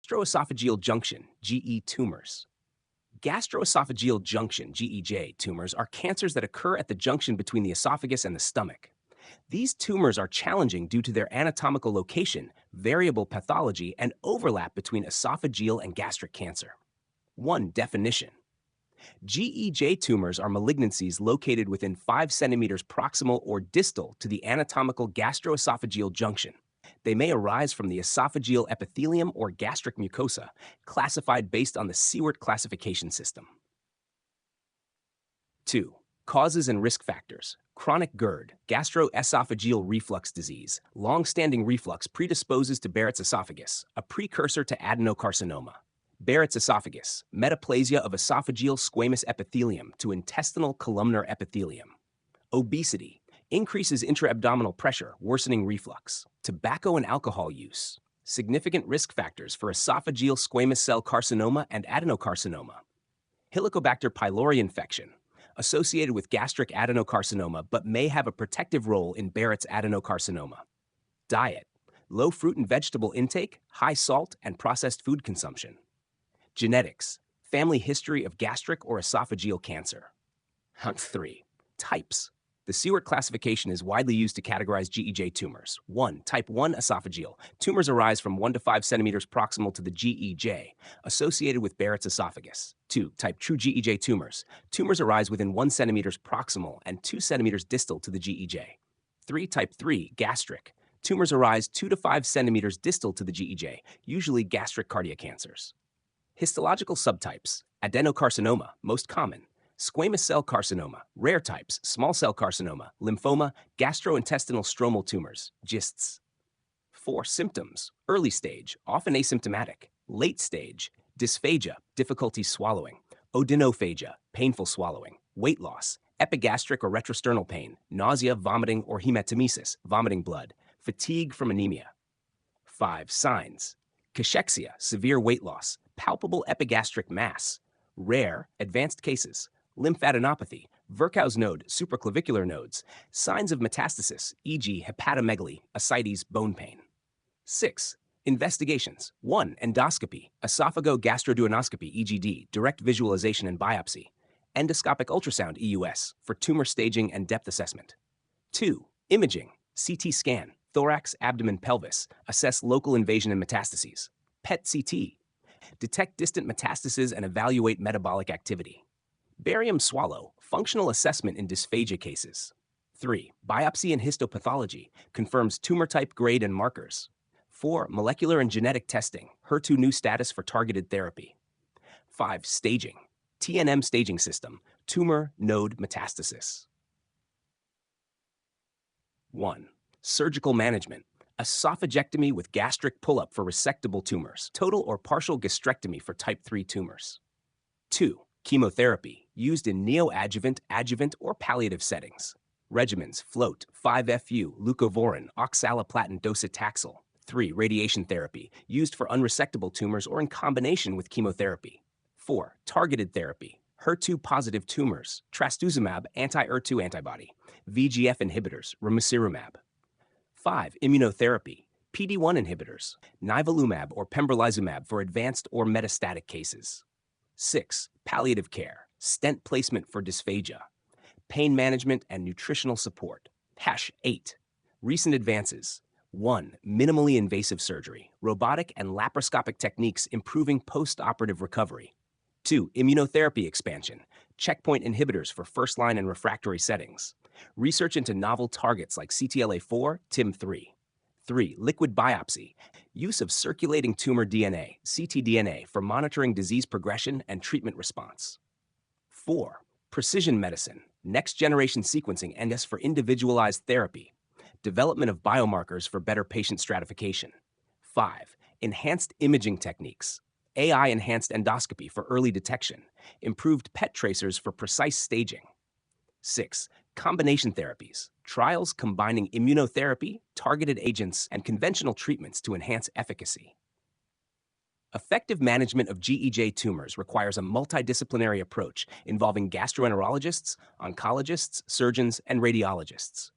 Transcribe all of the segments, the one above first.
gastroesophageal junction, GE tumors. Gastroesophageal junction, GEJ, tumors are cancers that occur at the junction between the esophagus and the stomach. These tumors are challenging due to their anatomical location, variable pathology, and overlap between esophageal and gastric cancer. 1. Definition. GEJ tumors are malignancies located within 5 centimeters proximal or distal to the anatomical gastroesophageal junction. They may arise from the esophageal epithelium or gastric mucosa, classified based on the Siewert classification system. 2. Causes and risk factors. Chronic GERD, gastroesophageal reflux disease. Long-standing reflux predisposes to Barrett's esophagus, a precursor to adenocarcinoma. Barrett's esophagus, metaplasia of esophageal squamous epithelium to intestinal columnar epithelium. Obesity, increases intra-abdominal pressure, worsening reflux. Tobacco and alcohol use, significant risk factors for esophageal squamous cell carcinoma and adenocarcinoma. Helicobacter pylori infection, associated with gastric adenocarcinoma but may have a protective role in Barrett's adenocarcinoma. Diet, low fruit and vegetable intake, high salt and processed food consumption. Genetics, family history of gastric or esophageal cancer. 3. Types. The Siewert classification is widely used to categorize GEJ tumors. 1. Type 1 esophageal. Tumors arise from 1 to 5 centimeters proximal to the GEJ, associated with Barrett's esophagus. 2. Type true GEJ tumors. Tumors arise within 1 centimeters proximal and 2 centimeters distal to the GEJ. 3. Type 3 gastric. Tumors arise 2 to 5 centimeters distal to the GEJ, usually gastric cardiac cancers. Histological subtypes. Adenocarcinoma, most common. Squamous cell carcinoma, rare types, small cell carcinoma, lymphoma, gastrointestinal stromal tumors, GISTs. 4. Symptoms. Early stage, often asymptomatic. Late stage, dysphagia, difficulty swallowing. Odynophagia, painful swallowing. Weight loss, epigastric or retrosternal pain, nausea, vomiting, or hematemesis, vomiting blood. Fatigue from anemia. 5. Signs. Cachexia, severe weight loss. Palpable epigastric mass. Rare, advanced cases. Lymphadenopathy, Virchow's node, supraclavicular nodes, signs of metastasis, e.g. hepatomegaly, ascites, bone pain. 6. Investigations. 1. Endoscopy, esophago-gastroduodenoscopy, EGD, direct visualization and biopsy. Endoscopic ultrasound, EUS, for tumor staging and depth assessment. 2. Imaging, CT scan, thorax, abdomen, pelvis, assess local invasion and metastases. PET-CT, detect distant metastases and evaluate metabolic activity. Barium swallow, functional assessment in dysphagia cases. 3. Biopsy and histopathology, confirms tumor type, grade, and markers. 4. Molecular and genetic testing, HER2 new status for targeted therapy. 5. Staging, TNM staging system, tumor node metastasis. 1. Surgical management, esophagectomy with gastric pull-up for resectable tumors, total or partial gastrectomy for type 3 tumors. 2. Chemotherapy, used in neoadjuvant, adjuvant, or palliative settings. Regimens, float, 5-FU, leucovorin, oxaliplatin docetaxel. 3. Radiation therapy, used for unresectable tumors or in combination with chemotherapy. 4. Targeted therapy, HER2-positive tumors, trastuzumab, anti-HER2 antibody, VEGF inhibitors, ramucirumab. 5. Immunotherapy, PD-1 inhibitors, nivolumab or pembrolizumab for advanced or metastatic cases. 6. Palliative care, stent placement for dysphagia, pain management and nutritional support. 8. Recent advances. 1. Minimally invasive surgery, robotic and laparoscopic techniques improving post-operative recovery. 2. Immunotherapy expansion, checkpoint inhibitors for first-line and refractory settings. Research into novel targets like CTLA-4, TIM-3. 3. Liquid biopsy, use of circulating tumor DNA, ctDNA, for monitoring disease progression and treatment response. 4. Precision medicine, next-generation sequencing and for individualized therapy, development of biomarkers for better patient stratification. 5. Enhanced imaging techniques, AI-enhanced endoscopy for early detection, improved PET tracers for precise staging. 6. Combination therapies, trials combining immunotherapy, targeted agents, and conventional treatments to enhance efficacy. Effective management of GEJ tumors requires a multidisciplinary approach involving gastroenterologists, oncologists, surgeons, and radiologists.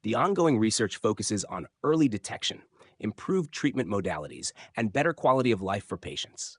The ongoing research focuses on early detection, improved treatment modalities, and better quality of life for patients.